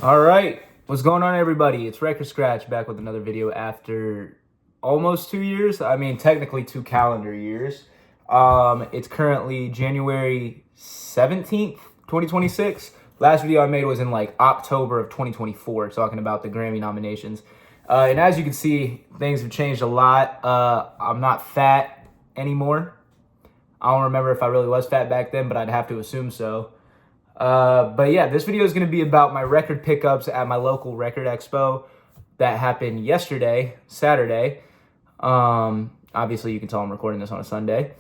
All right, what's going on, everybody? It's Record Scratch back with another video after almost 2 years. I mean, technically 2 calendar years. It's currently January 17th, 2026. Last video I made was in like October of 2024, talking about the Grammy nominations. And as you can see, things have changed a lot. I'm not fat anymore. I don't remember if I really was fat back then, but I'd have to assume so. But yeah, this video is going to be about my record pickups at my local record expo that happened yesterday, Saturday. Obviously, you can tell I'm recording this on a Sunday.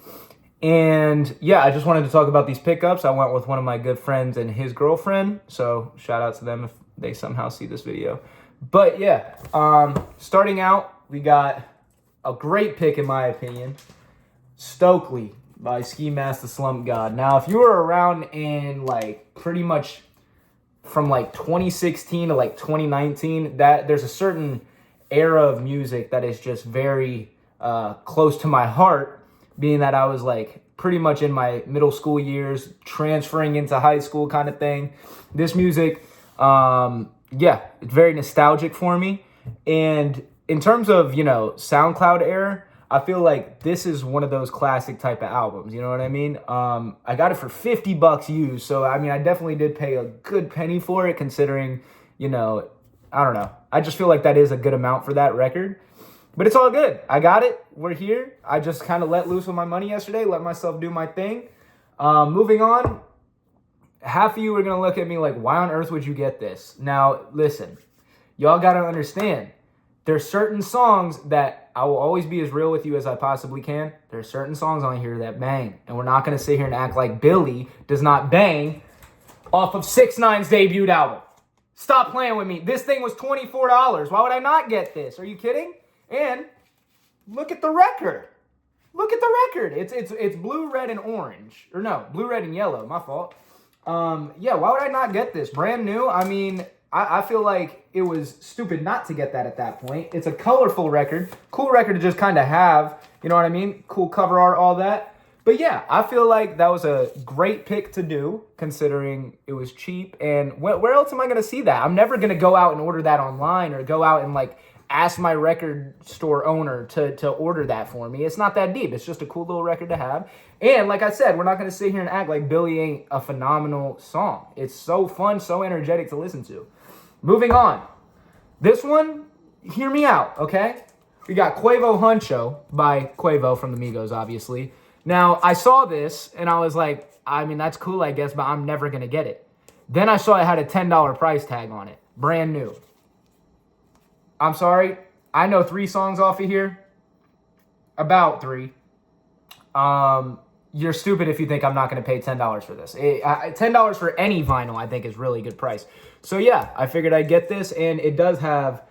And yeah, I just wanted to talk about these pickups. I went with one of my good friends and his girlfriend. So shout out to them if they somehow see this video. But yeah, starting out, we got a great pick in my opinion. Stokely by Ski Mask the Slump God. Now, if you were around in like pretty much from like 2016 to like 2019, that there's a certain era of music that is just very close to my heart, being that I was like pretty much in my middle school years, transferring into high school kind of thing. This music, yeah, it's very nostalgic for me. And in terms of, SoundCloud era, I feel like this is one of those classic type of albums. You know what I mean? I got it for $50 used. So, I mean, I definitely did pay a good penny for it considering, I don't know. I just feel like that is a good amount for that record. But it's all good. I got it. We're here. I just kind of let loose with my money yesterday, let myself do my thing. Moving on, half of you are going to look at me like, why on earth would you get this? Now, listen, y'all got to understand. There's certain songs that I will always be as real with you as I possibly can. There's certain songs on here that bang. And we're not going to sit here and act like Billy does not bang off of 6ix9ine's debut album. Stop playing with me. This thing was $24. Why would I not get this? Are you kidding? And look at the record. Look at the record. It's blue, red, and orange. Or no, blue, red, and yellow. My fault. Yeah, why would I not get this? Brand new. I mean, I feel like it was stupid not to get that at that point. It's a colorful record. Cool record to just kind of have. You know what I mean? Cool cover art, all that. But yeah, I feel like that was a great pick to do considering it was cheap. And where else am I going to see that? I'm never going to go out and order that online or go out and like ask my record store owner to order that for me. It's not that deep. It's just a cool little record to have. And like I said, we're not going to sit here and act like Billy ain't a phenomenal song. It's so fun, so energetic to listen to. Moving on. This one, hear me out, okay? We got Quavo Huncho by Quavo from the Migos, obviously. Now, I saw this, and I was like, I mean, that's cool, I guess, but I'm never going to get it. Then I saw it had a $10 price tag on it. Brand new. I'm sorry. I know 3 songs off of here. About 3. You're stupid if you think I'm not going to pay $10 for this. $10 for any vinyl, I think, is really good price. So, yeah, I figured I'd get this, and it does have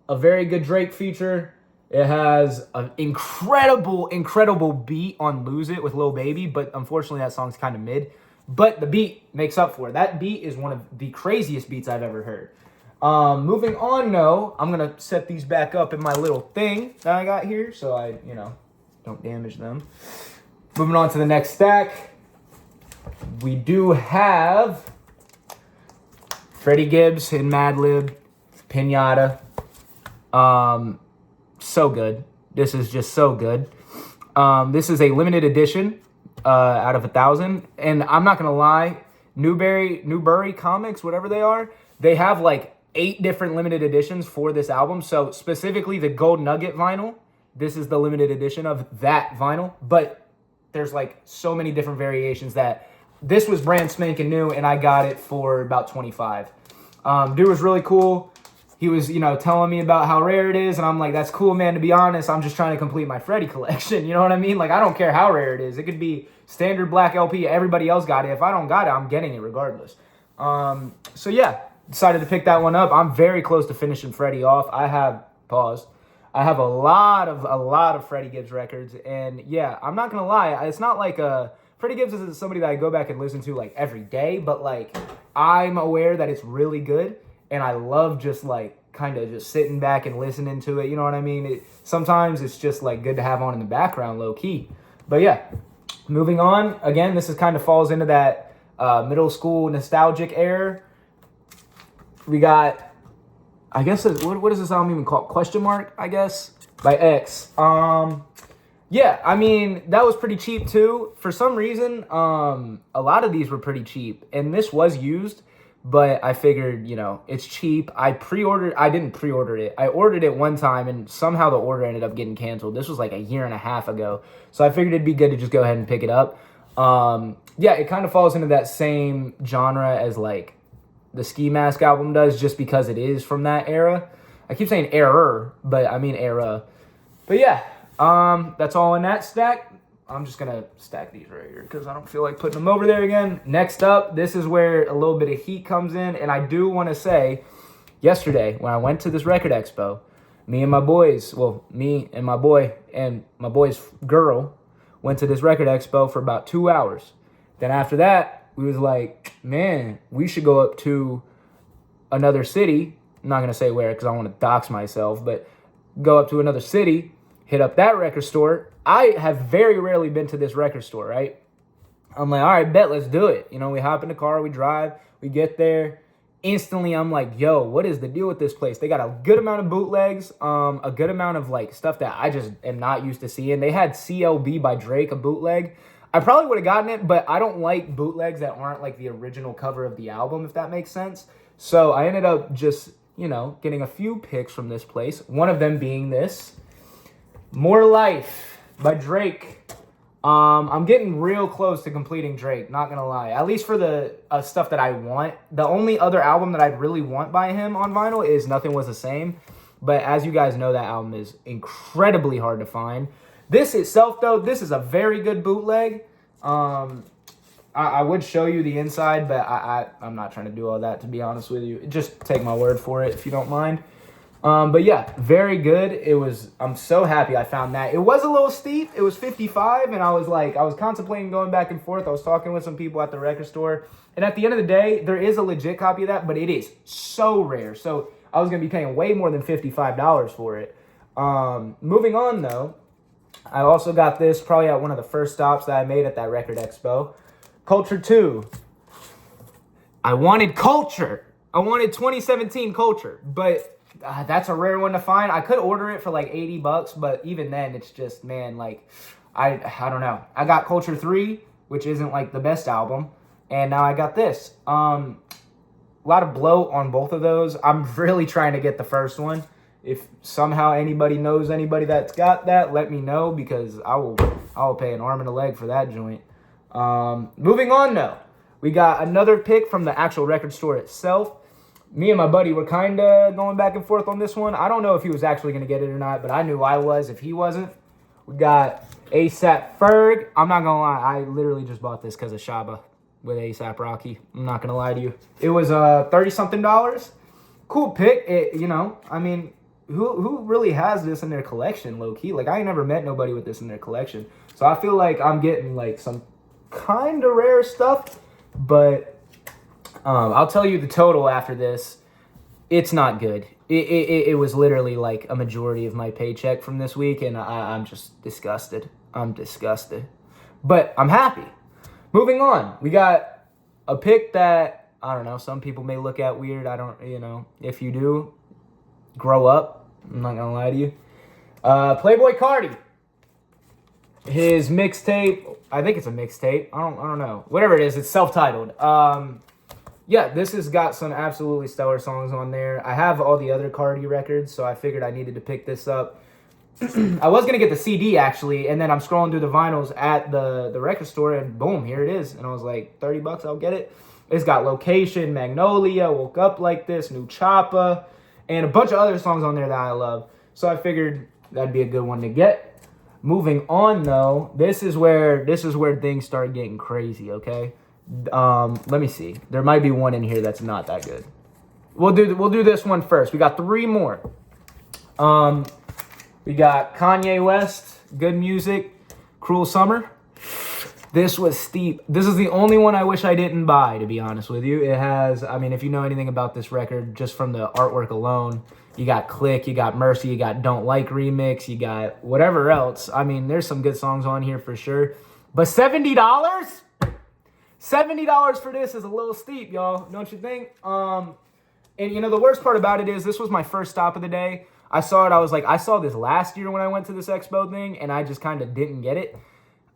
a very good Drake feature. It has an incredible beat on Lose It with Lil Baby, but unfortunately that song's kind of mid. But the beat makes up for it. That beat is one of the craziest beats I've ever heard. Moving on, no, I'm going to set these back up in my little thing that I got here so I, don't damage them. Moving on to the next stack, we do have Freddie Gibbs in Madlib, Pinata. So good. This is just so good. This is a limited edition out of 1,000. And I'm not going to lie, Newbury Comics, whatever they are, they have like 8 different limited editions for this album. So specifically the Gold Nugget vinyl, this is the limited edition of that vinyl. But there's like so many different variations that this was brand spanking new and I got it for about 25. Dude was really cool. He was, telling me about how rare it is. And I'm like, that's cool, man. To be honest, I'm just trying to complete my Freddie collection. You know what I mean? Like, I don't care how rare it is. It could be standard black LP. Everybody else got it. If I don't got it, I'm getting it regardless. So yeah, decided to pick that one up. I'm very close to finishing Freddie off. I have a lot of Freddie Gibbs records. And yeah, I'm not going to lie. It's not like Freddie Gibbs isn't somebody that I go back and listen to like every day. But like, I'm aware that it's really good. And I love just like kind of just sitting back and listening to it. You know what I mean? Sometimes it's just like good to have on in the background, low key. But yeah, moving on. Again, this is kind of falls into that middle school nostalgic era. We got, I guess, what is this album even called? Question Mark, I guess, by X. Yeah, I mean, that was pretty cheap too. For some reason, a lot of these were pretty cheap, and this was used, but I figured, it's cheap. I didn't pre-order it. I ordered it one time, and somehow the order ended up getting canceled. This was like a year and a half ago, so I figured it'd be good to just go ahead and pick it up. Yeah, it kind of falls into that same genre as like the Ski Mask album does, just because it is from that era. I keep saying error, but I mean era. But yeah, that's all in that stack. I'm just gonna stack these right here because I don't feel like putting them over there again. Next up, this is where a little bit of heat comes in, and I do want to say, yesterday when I went to this record expo, me and my boys, me and my boy and my boy's girl went to this record expo for about 2 hours. Then after that, we was like, man, we should go up to another city. I'm not going to say where because I don't want to dox myself, but go up to another city, hit up that record store. I have very rarely been to this record store, right? I'm like, all right, bet, let's do it. We hop in the car, we drive, we get there. Instantly, I'm like, yo, what is the deal with this place? They got a good amount of bootlegs, a good amount of like stuff that I just am not used to seeing. They had CLB by Drake, a bootleg. I probably would have gotten it, but I don't like bootlegs that aren't like the original cover of the album, if that makes sense. So I ended up just, getting a few picks from this place. One of them being this, More Life by Drake. I'm getting real close to completing Drake, not gonna lie. At least for the stuff that I want. The only other album that I'd really want by him on vinyl is Nothing Was the Same. But as you guys know, that album is incredibly hard to find. This itself, though, this is a very good bootleg. I would show you the inside, but I'm not trying to do all that, to be honest with you. Just take my word for it, if you don't mind. But yeah, very good. I'm so happy I found that. It was a little steep. It was 55, and I was contemplating going back and forth. I was talking with some people at the record store, and at the end of the day, there is a legit copy of that, but it is so rare. So I was going to be paying way more than $55 for it. Moving on, though, I also got this probably at one of the first stops that I made at that record expo. Culture 2. I wanted Culture. I wanted 2017 Culture, but that's a rare one to find. I could order it for like $80, but even then, it's just, man, like, I don't know. I got Culture 3, which isn't like the best album, and now I got this. A lot of bloat on both of those. I'm really trying to get the first one. If somehow anybody knows anybody that's got that, let me know, because I will pay an arm and a leg for that joint. Moving on though, we got another pick from the actual record store itself. Me and my buddy were kind of going back and forth on this one. I don't know if he was actually going to get it or not, but I knew I was if he wasn't. We got A$AP Ferg. I'm not going to lie, I literally just bought this because of Shaba with A$AP Rocky. I'm not going to lie to you. It was $30-something. Cool pick. I mean, who really has this in their collection, low-key? Like, I ain't never met nobody with this in their collection. So I feel like I'm getting, like, some kind of rare stuff, but I'll tell you the total after this. It's not good. It was literally like a majority of my paycheck from this week, and I'm just disgusted. I'm disgusted. But I'm happy. Moving on, we got a pick that, I don't know, some people may look at weird. I don't, if you do, grow up. I'm not gonna lie to you. Playboy Carti. His mixtape, I think it's a mixtape. I don't know. Whatever it is, it's self-titled. Yeah, this has got some absolutely stellar songs on there. I have all the other Carti records, so I figured I needed to pick this up. I was going to get the CD, actually, and then I'm scrolling through the vinyls at the record store, and boom, here it is. And I was like, $30, I'll get it. It's got Location, Magnolia, Woke Up Like This, New Choppa, and a bunch of other songs on there that I love. So I figured that'd be a good one to get. Moving on, though, this is where things start getting crazy, okay? Let me see. There might be one in here that's not that good. We'll do this one first. We got 3 more. We got Kanye West, Good Music, Cruel Summer. This was steep. This is the only one I wish I didn't buy, to be honest with you. It has, I mean, if you know anything about this record, just from the artwork alone, you got Click, you got Mercy, you got Don't Like Remix, you got whatever else. I mean, there's some good songs on here for sure. But $70? $70 for this is a little steep, y'all. Don't you think? And, you know, the worst part about it is this was my first stop of the day. I saw it. I was like, I saw this last year when I went to this Expo thing, and I just kind of didn't get it.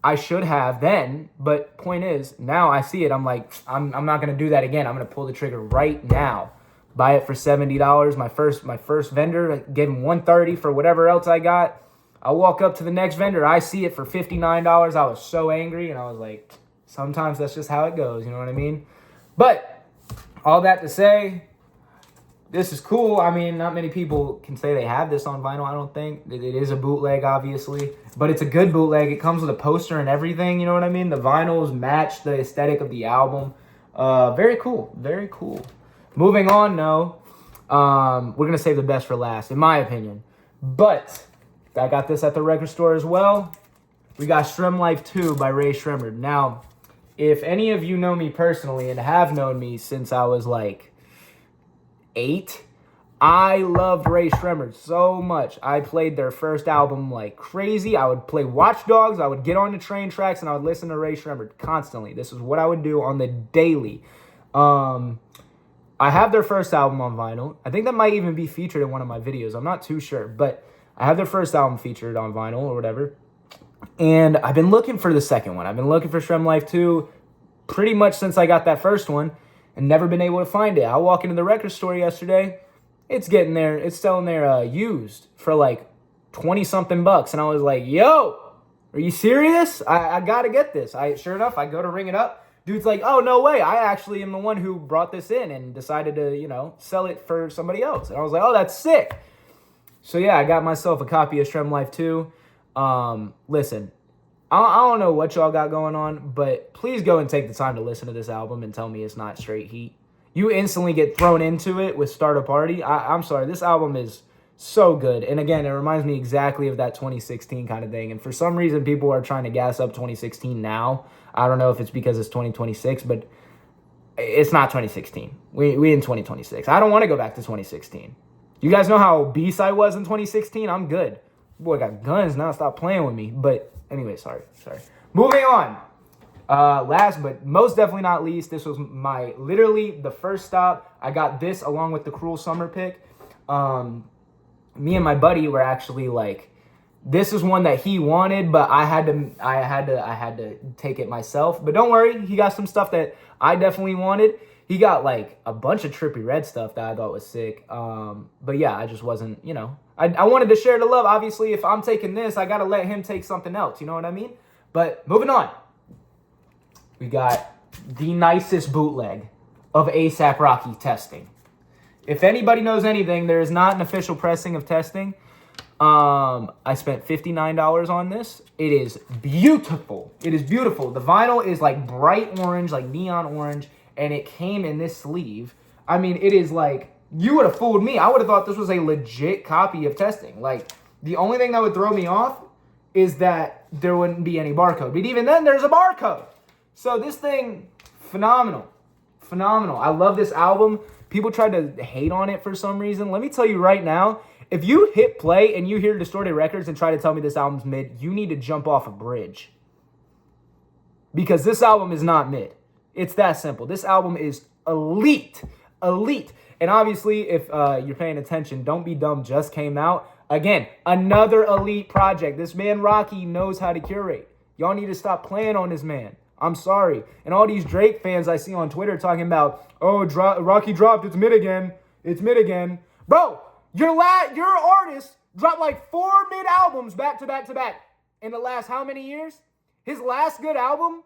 I should have then, but point is, now I see it. I'm like, I'm not going to do that again. I'm going to pull the trigger right now. Buy it for $70. My first vendor, I gave him $130 for whatever else I got. I walk up to the next vendor. I see it for $59. I was so angry, and I was like, sometimes that's just how it goes. You know what I mean? But all that to say, this is cool. I mean, not many people can say they have this on vinyl, I don't think. It is a bootleg, obviously. But it's a good bootleg. It comes with a poster and everything, you know what I mean? The vinyls match the aesthetic of the album. Very cool. Very cool. Moving on, no. We're going to save the best for last, in my opinion. But I got this at the record store as well. We got Shrem Life 2 by Ray Shremmerd. Now, if any of you know me personally and have known me since I was like 8, I loved Ray Shremmerd so much. I played their first album like crazy. I would play Watch Dogs. I would get on the train tracks and I would listen to Ray Shremmerd constantly. This is what I would do on the daily. I have their first album on vinyl. I think that might even be featured in one of my videos. I'm not too sure, but I have their first album featured on vinyl or whatever. And I've been looking for the second one. I've been looking for Shrem Life 2 pretty much since I got that first one and never been able to find it. I walk into the record store yesterday. It's getting there. It's selling there used for like 20-something bucks. And I was like, yo, are you serious? I got to get this. Sure enough, I go to ring it up. Dude's like, oh, no way. I actually am the one who brought this in and decided to, you know, sell it for somebody else. And I was like, oh, that's sick. So, yeah, I got myself a copy of Shrem Life 2. Listen, I don't know what y'all got going on, but please go and take the time to listen to this album and tell me it's not straight heat. You instantly get thrown into it with Start a Party. I'm sorry, this album is so good. And again, it reminds me exactly of that 2016 kind of thing. And for some reason, people are trying to gas up 2016 now. I don't know if it's because it's 2026, but it's not 2016. We in 2026. I don't want to go back to 2016. You guys know how obese I was in 2016? I'm good. Boy, I got guns now. Stop playing with me. But anyway, sorry. Moving on. Last but most definitely not least, this was literally the first stop. I got this along with the Cruel Summer pick. Me and my buddy were actually like, this is one that he wanted, but I had to take it myself. But don't worry, he got some stuff that I definitely wanted. He got like a bunch of Trippie Redd stuff that I thought was sick. But yeah, I just wasn't, you know, I wanted to share the love. Obviously, if I'm taking this, I got to let him take something else. You know what I mean? But moving on. We got the nicest bootleg of A$AP Rocky Testing. If anybody knows anything, there is not an official pressing of Testing. I spent $59 on this. It is beautiful. It is beautiful. The vinyl is like bright orange, like neon orange, and it came in this sleeve. I mean, it is like, you would have fooled me. I would have thought this was a legit copy of Testing. Like, the only thing that would throw me off is that there wouldn't be any barcode. But even then, there's a barcode. So this thing, phenomenal. Phenomenal. I love this album. People tried to hate on it for some reason. Let me tell you right now, if you hit play and you hear Distorted Records and try to tell me this album's mid, you need to jump off a bridge. Because this album is not mid. It's that simple. This album is elite. Elite. And obviously, if you're paying attention, Don't Be Dumb just came out. Again, another elite project. This man, Rocky, knows how to curate. Y'all need to stop playing on this man. I'm sorry. And all these Drake fans I see on Twitter talking about, oh, Rocky dropped, it's mid again. It's mid again. Bro, your artist dropped like 4 mid albums back to back to back in the last how many years? His last good album,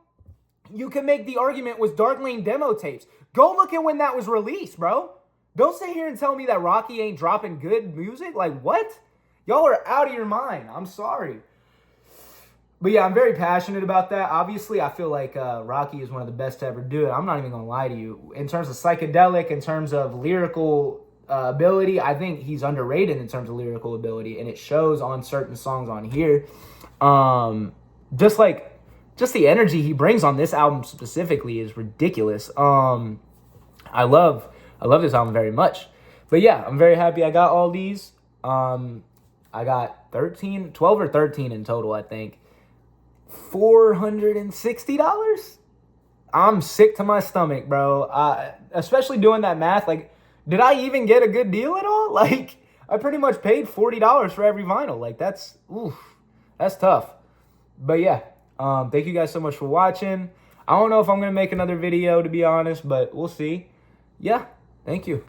you can make the argument, was Dark Lane demo tapes. Go look at when that was released, bro. Don't sit here and tell me that Rocky ain't dropping good music. Like, what? Y'all are out of your mind. I'm sorry. But yeah, I'm very passionate about that. Obviously, I feel like Rocky is one of the best to ever do it. I'm not even going to lie to you. In terms of psychedelic, in terms of lyrical ability, I think he's underrated in terms of lyrical ability. And it shows on certain songs on here. Just the energy he brings on this album specifically is ridiculous. I love this album very much. But yeah, I'm very happy I got all these. I got 12 or 13 in total, I think. $460? I'm sick to my stomach, bro. Especially doing that math. Like, Did I even get a good deal at all? Like, I pretty much paid $40 for every vinyl. Like, that's tough. But yeah, thank you guys so much for watching. I don't know if I'm going to make another video, to be honest, but we'll see. Yeah, thank you.